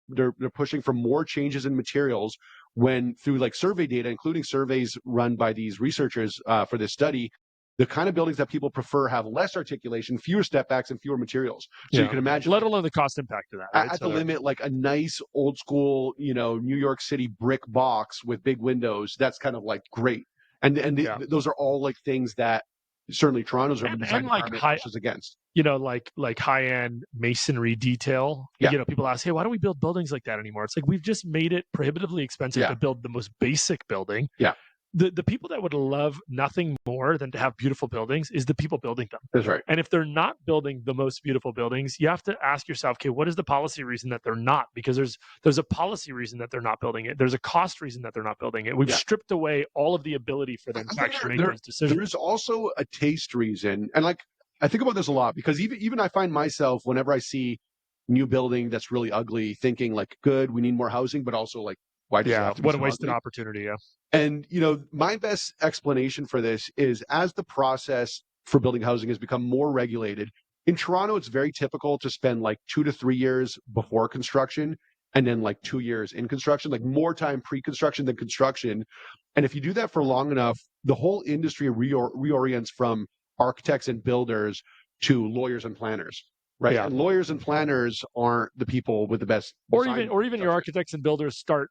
They're pushing for more changes in materials when through like survey data, including surveys run by these researchers for this study, the kind of buildings that people prefer have less articulation, fewer step backs, and fewer materials. So you can imagine, let alone the cost impact of that, right? At the limit, like a nice old school, New York City brick box with big windows. That's kind of like great. And those are all like things that certainly Toronto's urban design department pushes against. Like high end masonry detail. Yeah. People ask, hey, why don't we build buildings like that anymore? It's like we've just made it prohibitively expensive to build the most basic building. Yeah. The people that would love nothing more than to have beautiful buildings is the people building them. That's right. And if they're not building the most beautiful buildings, you have to ask yourself, okay, what is the policy reason that they're not? Because there's a policy reason that they're not building it. There's a cost reason that they're not building it. We've stripped away all of the ability for them to actually make those decisions. There's also a taste reason. And like, I think about this a lot because even I find myself, whenever I see new building that's really ugly, thinking like, good, we need more housing, but also like, why does it have to be what so a wasted ugly? Opportunity, yeah. And, my best explanation for this is as the process for building housing has become more regulated, in Toronto, it's very typical to spend like 2 to 3 years before construction and then like 2 years in construction, like more time pre-construction than construction. And if you do that for long enough, the whole industry reorients from architects and builders to lawyers and planners. Right. Yeah. And lawyers and planners aren't the people with the best design. Or even your architects and builders start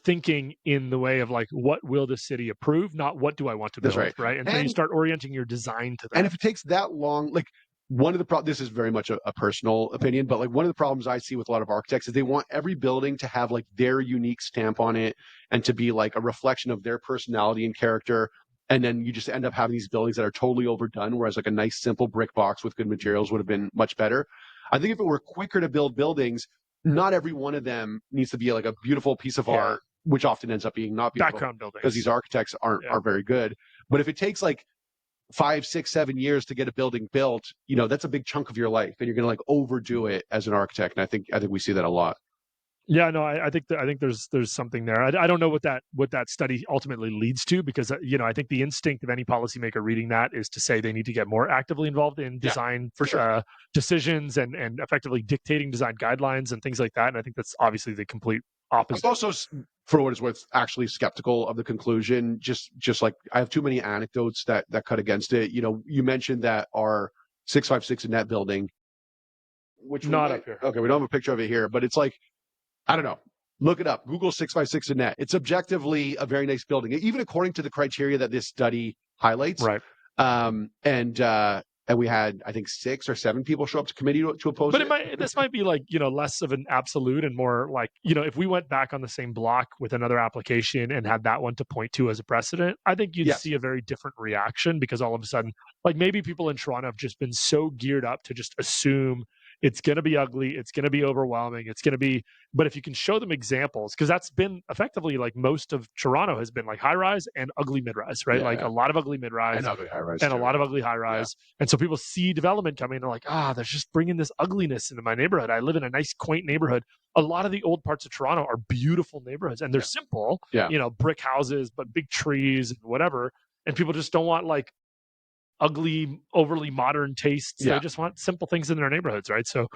thinking in the way of like, what will the city approve, not what do I want to build. That's right. And so you start orienting your design to that. And if it takes that long, like one of the problems, this is very much a personal opinion, but like one of the problems I see with a lot of architects is they want every building to have like their unique stamp on it and to be like a reflection of their personality and character. And then you just end up having these buildings that are totally overdone, whereas like a nice simple brick box with good materials would have been much better. I think if it were quicker to build buildings, not every one of them needs to be like a beautiful piece of art, which often ends up being not beautiful. Background buildings. Because these architects aren't very good. But if it takes like 5, 6, 7 years to get a building built, that's a big chunk of your life, and you're going to like overdo it as an architect. And I think we see that a lot. Yeah, no, I think there's something there. I don't know what that study ultimately leads to, because I think the instinct of any policymaker reading that is to say they need to get more actively involved in design for sure. Decisions and effectively dictating design guidelines and things like that. And I think that's obviously the complete opposite. I'm also, for what it's worth, actually skeptical of the conclusion. Just like I have too many anecdotes that cut against it. You mentioned that our 656 net building, which not up here. Okay, we don't have a picture of it here, but it's like, I don't know. Look it up. Google 656 net. It's objectively a very nice building, even according to the criteria that this study highlights. Right. And we had, I think, 6 or 7 people show up to committee to oppose it. But this might be like, less of an absolute and more like, if we went back on the same block with another application and had that one to point to as a precedent, I think you'd see a very different reaction, because all of a sudden, like maybe people in Toronto have just been so geared up to just assume it's going to be ugly, it's going to be overwhelming, but if you can show them examples, because that's been effectively like most of Toronto has been like high rise and ugly mid rise, right? A lot of ugly mid rise and ugly high rise and a lot of ugly high rise. And so people see development coming and they're like, they're just bringing this ugliness into my neighborhood. I live in a nice, quaint neighborhood. A lot of the old parts of Toronto are beautiful neighborhoods, and they're simple, brick houses, but big trees and whatever. And people just don't want like ugly, overly modern tastes. They just want simple things in their neighborhoods, right? So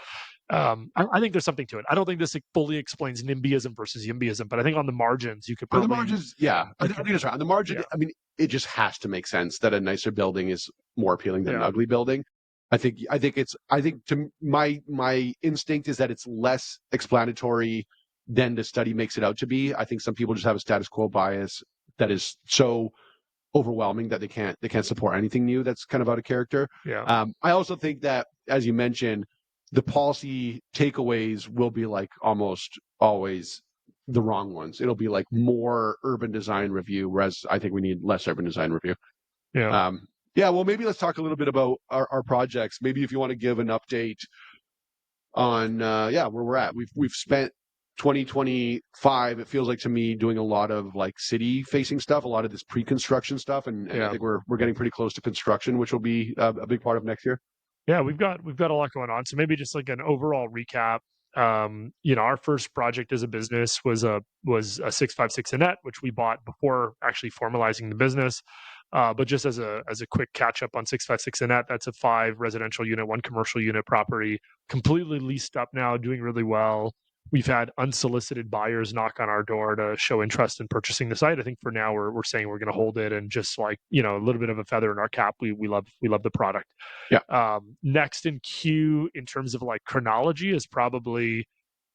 I think there's something to it. I don't think this fully explains NIMBYism versus YIMBYism, but I think on the margins you could probably... On the margins, I think that's right. On the margin, I mean, it just has to make sense that a nicer building is more appealing than an ugly building. I think to my instinct is that it's less explanatory than the study makes it out to be. I think some people just have a status quo bias that is so overwhelming that they can't support anything new that's kind of out of character. I also think that, as you mentioned, the policy takeaways will be like almost always the wrong ones. It'll be like more urban design review, whereas I think we need less urban design review. Well, maybe let's talk a little bit about our projects. Maybe if you want to give an update on where we're at. We've spent 2025, it feels like to me, doing a lot of like city facing stuff, a lot of this pre-construction stuff, and I think we're getting pretty close to construction, which will be a big part of next year. We've got a lot going on. So maybe just like an overall recap. Our first project as a business was a 656 net, which we bought before actually formalizing the business. But just as a quick catch up on 656 net, that's a 5 residential unit, 1 commercial unit property, completely leased up now, doing really well. We've had unsolicited buyers knock on our door to show interest in purchasing the site. I think for now we're saying we're going to hold it and just like, a little bit of a feather in our cap. We love the product. Yeah. Next in queue in terms of like chronology is probably,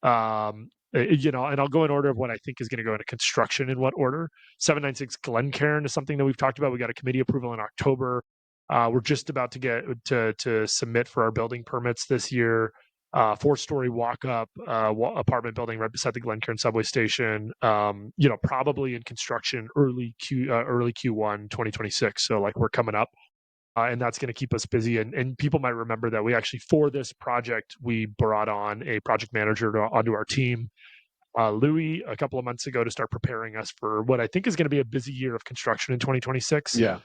and I'll go in order of what I think is going to go into construction in what order. 796 Glencairn is something that we've talked about. We got a committee approval in October. We're just about to get to submit for our building permits this year. 4-story walk-up apartment building right beside the Glencairn subway station. Probably in construction early Q1 2026. So like we're coming up, and that's going to keep us busy. And people might remember that we actually, for this project, we brought on a project manager onto our team, Louis, a couple of months ago to start preparing us for what I think is going to be a busy year of construction in 2026. Yeah.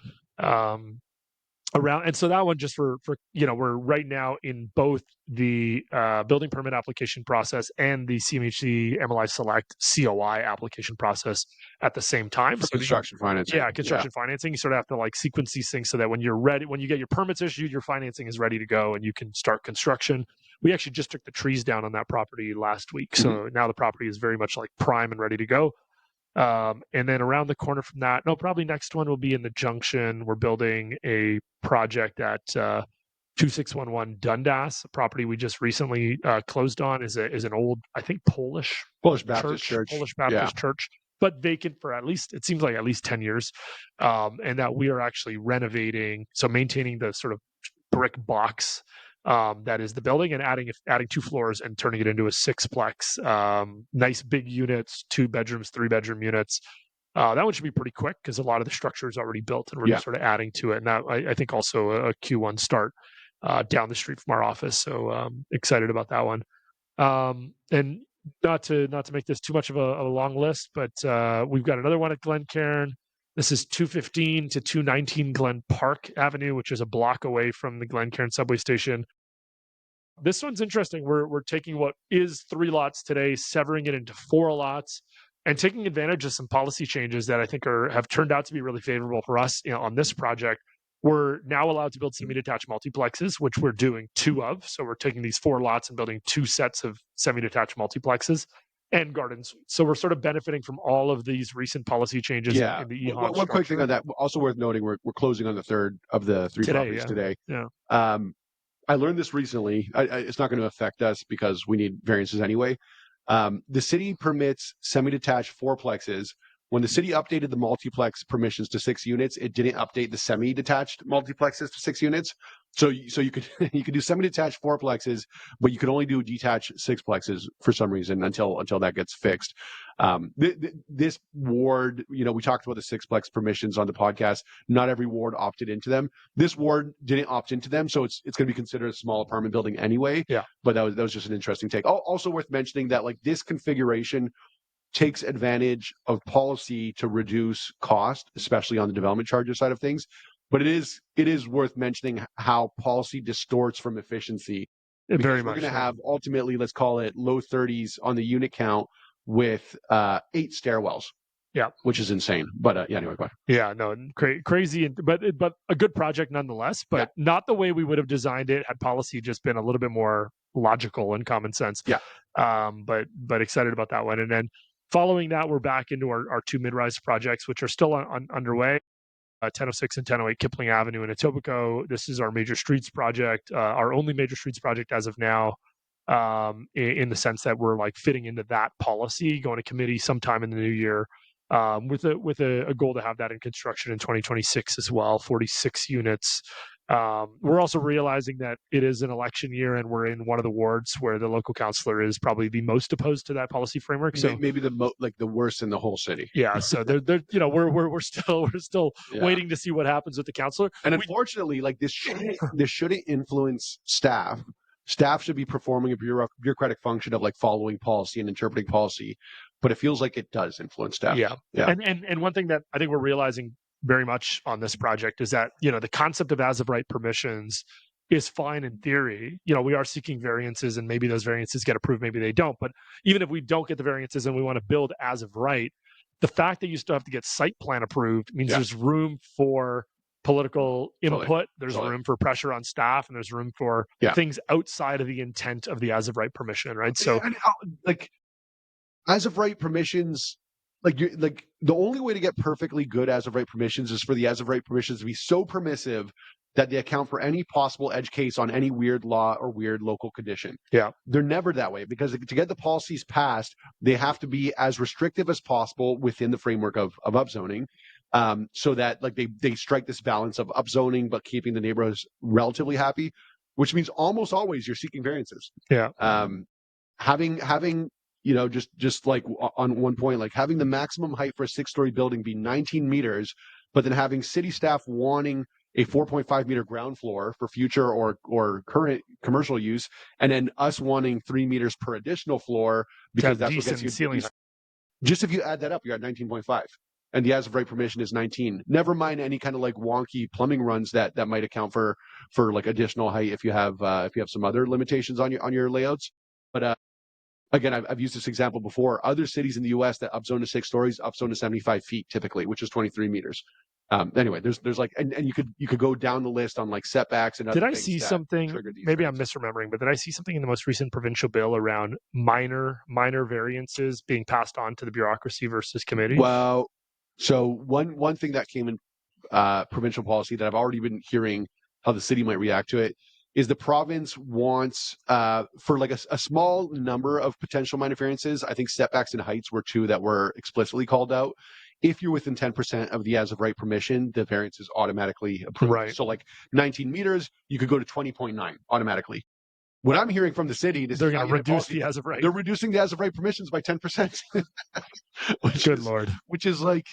And so that one, just for we're right now in both the building permit application process and the CMHC MLI Select COI application process at the same time. For construction financing. Yeah, construction financing. You sort of have to like sequence these things so that when you're ready, when you get your permits issued, your financing is ready to go and you can start construction. We actually just took the trees down on that property last week, so now the property is very much like prime and ready to go. And then around the corner from that, probably next one will be in the Junction. We're building a project at 2611 Dundas, a property we just recently closed on. Is an old, I think, Polish Baptist church. Polish Baptist church, but vacant for it seems like at least 10 years. And that we are actually renovating, so maintaining the sort of brick box that is the building, and adding 2 floors and turning it into a 6-plex. Nice big units, 2 bedrooms, 3-bedroom units. That one should be pretty quick because a lot of the structure is already built and we're just sort of adding to it. And that, I think, also a Q1 start down the street from our office. So excited about that one. And not to make this too much of a long list, but we've got another one at Glencairn. This is 215 to 219 Glen Park Avenue, which is a block away from the Glencairn subway station. This one's interesting. We're taking what is 3 lots today, severing it into 4 lots, and taking advantage of some policy changes that I think have turned out to be really favorable for us on this project. We're now allowed to build semi-detached multiplexes, which we're doing 2 of. So we're taking these 4 lots and building 2 sets of semi-detached multiplexes and garden suites. So we're sort of benefiting from all of these recent policy changes in the EHOG One quick thing on that, also worth noting, we're closing on the 3rd of the 3 properties today. Yeah. I learned this recently. It's not going to affect us because we need variances anyway. The city permits semi-detached 4plexes. When the city updated the multiplex permissions to 6 units, it didn't update the semi-detached multiplexes to 6 units. So you could do semi-detached 4plexes, but you could only do detached 6plexes for some reason until that gets fixed. This ward, we talked about the 6plex permissions on the podcast. Not every ward opted into them. This ward didn't opt into them, so it's going to be considered a small apartment building anyway. Yeah. But that was just an interesting take. Also worth mentioning that like this configuration takes advantage of policy to reduce cost, especially on the development charges side of things. But it is worth mentioning how policy distorts from efficiency. Very much. We're going to have ultimately, let's call it low 30s on the unit count with 8 stairwells. Yeah, which is insane. But anyway, go ahead. Yeah, no, crazy, but a good project nonetheless. But not the way we would have designed it had policy just been a little bit more logical and common sense. Yeah. But excited about that one. And then following that, we're back into our 2 mid-rise projects, which are still underway. 1006 and 1008 Kipling Avenue in Etobicoke. This is our major streets project, our only major streets project as of now, in the sense that we're like fitting into that policy, going to committee sometime in the new year, with a goal to have that in construction in 2026 as well, 46 units. We're also realizing that it is an election year and we're in one of the wards where the local councillor is probably the most opposed to that policy framework. So maybe the worst in the whole city. Yeah. So we're still waiting to see what happens with the councillor. And unfortunately, like this shouldn't influence staff. Staff should be performing a bureaucratic function of like following policy and interpreting policy, but it feels like it does influence staff. Yeah. And one thing that I think we're realizing very much on this project is that, the concept of as of right permissions is fine in theory. We are seeking variances and maybe those variances get approved, maybe they don't. But even if we don't get the variances and we want to build as of right, the fact that you still have to get site plan approved means there's room for political input. Totally. There's Totally. room for pressure on staff, and there's room for things outside of the intent of the as of right permission, right? So, like, as of right permissions, like the only way to get perfectly good as of right permissions is for the as of right permissions to be so permissive that they account for any possible edge case on any weird law or weird local condition. Yeah. They're never that way, because to get the policies passed, they have to be as restrictive as possible within the framework of upzoning, so that like they strike this balance of upzoning but keeping the neighborhoods relatively happy, which means almost always you're seeking variances. Yeah. Having just like on one point, like having the maximum height for a 6-story building be 19 meters, but then having city staff wanting a 4.5 meter ground floor for future or current commercial use, and then us wanting 3 meters per additional floor because that's what gets you ceiling. Just if you add that up, you're at 19.5. And the as of right permission is 19. Never mind any kind of like wonky plumbing runs that might account for like additional height if you have some other limitations on your layouts. But again, I've used this example before. Other cities in the U.S. that upzone to 6 stories upzone to 75 feet typically, which is 23 meters. Anyway, there's like, and you could go down the list on like setbacks and other things. Did I see something? Maybe I'm misremembering, but did I see something in the most recent provincial bill around minor variances being passed on to the bureaucracy versus committee? Well, so one thing that came in provincial policy that I've already been hearing how the city might react to it is the province wants for like a small number of potential minor variances. I think setbacks and heights were two that were explicitly called out. If you're within 10% of the as of right permission, the variance is automatically approved. Right. So like 19 meters, you could go to 20.9 automatically. What I'm hearing from the city is they're going to reduce the as of right. They're reducing the as of right permissions by 10%. Good Lord. Which is like,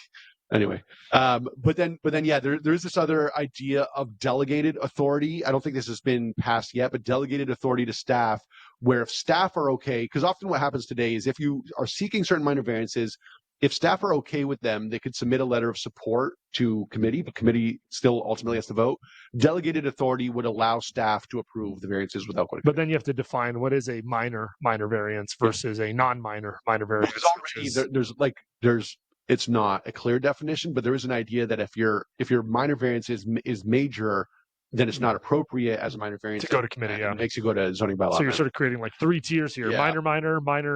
anyway. But then, yeah, there's this other idea of delegated authority. I don't think this has been passed yet, but delegated authority to staff, where if staff are okay, because often what happens today is if you are seeking certain minor variances, if staff are okay with them, they could submit a letter of support to committee, but committee still ultimately has to vote. Delegated authority would allow staff to approve the variances without going to But then you have to define what is a minor variance versus a non-minor variance. Because already there's it's not a clear definition, but there is an idea that if your minor variance is major, then it's not appropriate as a minor variance to go to committee. Yeah, it makes you go to zoning bylaw. So you're sort of creating like 3 tiers here: minor,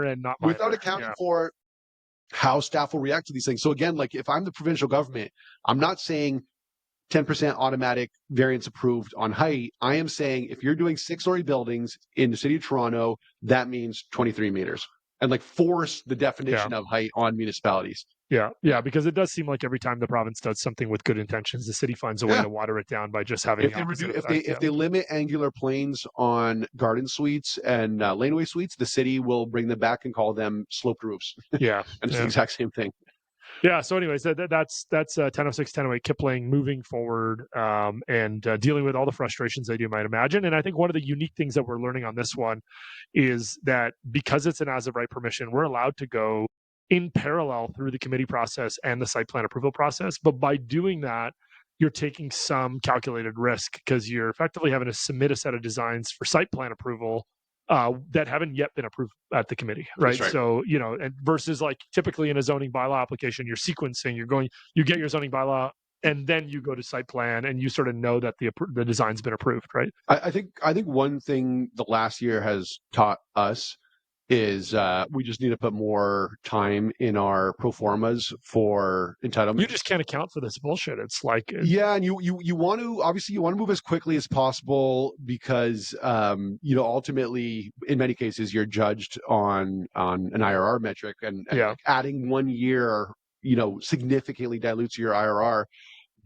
and not minor. Without accounting for how staff will react to these things. So again, like if I'm the provincial government, I'm not saying 10% automatic variance approved on height. I am saying if you're doing 6-story buildings in the city of Toronto, that means 23 meters. And like force the definition of height on municipalities. Yeah, because it does seem like every time the province does something with good intentions, the city finds a way to water it down by just having. If they limit angular planes on garden suites and laneway suites, the city will bring them back and call them sloped roofs. Yeah, and it's the exact same thing. Yeah. So, anyways, that's 1006, 1008 Kipling moving forward and dealing with all the frustrations that you might imagine. And I think one of the unique things that we're learning on this one is that because it's an as of right permission, we're allowed to go in parallel through the committee process and the site plan approval process. But by doing that, you're taking some calculated risk because you're effectively having to submit a set of designs for site plan approval that haven't yet been approved at the committee, right? So, and versus like typically in a zoning bylaw application, you're sequencing, you get your zoning bylaw, and then you go to site plan, and you sort of know that the design's been approved, right? I think one thing the last year has taught us is we just need to put more time in our pro formas for entitlement. You just can't account for this bullshit. It's like and you want to move as quickly as possible because ultimately in many cases you're judged on an IRR metric and like adding 1 year significantly dilutes your IRR.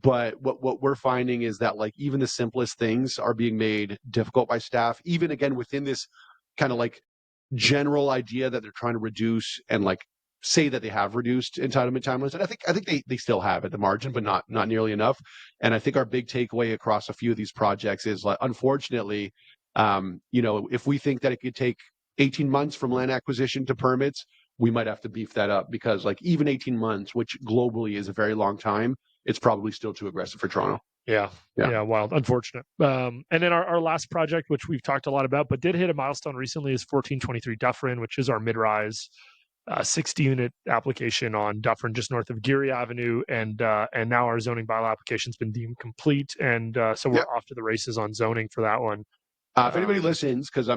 But what we're finding is that like even the simplest things are being made difficult by staff, even again within this kind of like general idea that they're trying to reduce and like say that they have reduced entitlement timelines. And I think they still have at the margin, but not nearly enough. And I think our big takeaway across a few of these projects is like, unfortunately, if we think that it could take 18 months from land acquisition to permits, we might have to beef that up because like even 18 months, which globally is a very long time, it's probably still too aggressive for Toronto. Yeah, wild, unfortunate. And then our last project, which we've talked a lot about, but did hit a milestone recently, is 1423 Dufferin, which is our mid-rise 60-unit application on Dufferin, just north of Geary Avenue, and now our zoning bylaw application's been deemed complete, and so we're off to the races on zoning for that one. If anybody listens, because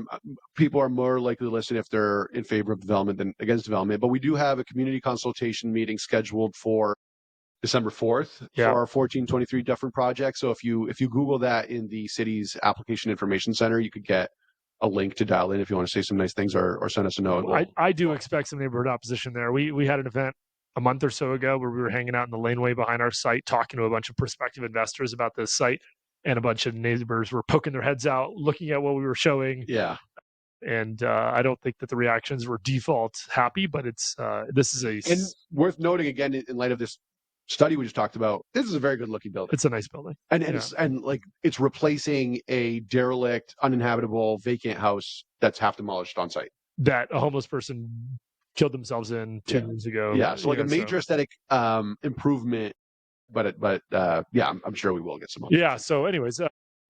people are more likely to listen if they're in favor of development than against development, but we do have a community consultation meeting scheduled for December 4th for our 1423 Dufferin project. So if you Google that in the city's application information center, you could get a link to dial in if you want to say some nice things or send us a note. I do expect some neighborhood opposition there. We had an event a month or so ago where we were hanging out in the laneway behind our site, talking to a bunch of prospective investors about this site, and a bunch of neighbors were poking their heads out, looking at what we were showing. Yeah. And I don't think that the reactions were default happy, but this is and worth noting again in light of this study we just talked about. This is a very good looking building. It's a nice building, and it's replacing a derelict, uninhabitable, vacant house that's half demolished on site that a homeless person killed themselves in 2 years ago. Yeah, so a major aesthetic improvement, but I'm sure we will get some. Yeah. So, anyways,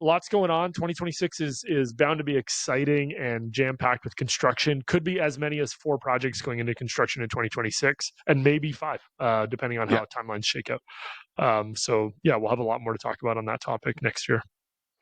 lots going on. 2026 is bound to be exciting and jam packed with construction. Could be as many as 4 projects going into construction in 2026, and maybe 5, depending on how timelines shake out. We'll have a lot more to talk about on that topic next year.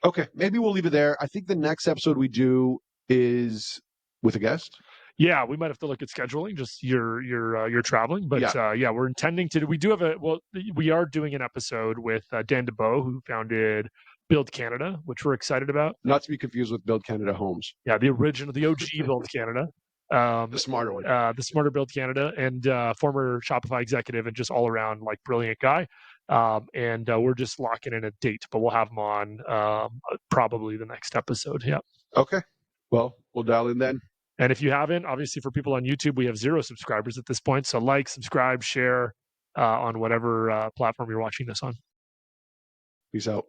Okay, maybe we'll leave it there. I think the next episode we do is with a guest. Yeah, we might have to look at scheduling. Just you're traveling, but we're intending to. We are doing an episode with Dan DeBow, who founded Build Canada, which we're excited about. Not to be confused with Build Canada Homes. Yeah, the OG Build Canada. The smarter one. The smarter Build Canada, and former Shopify executive, and just all around brilliant guy. We're just locking in a date, but we'll have him on probably the next episode. Yeah. Okay. Well, we'll dial in then. And if you haven't, obviously for people on YouTube, we have 0 subscribers at this point. So subscribe, share on whatever platform you're watching this on. Peace out.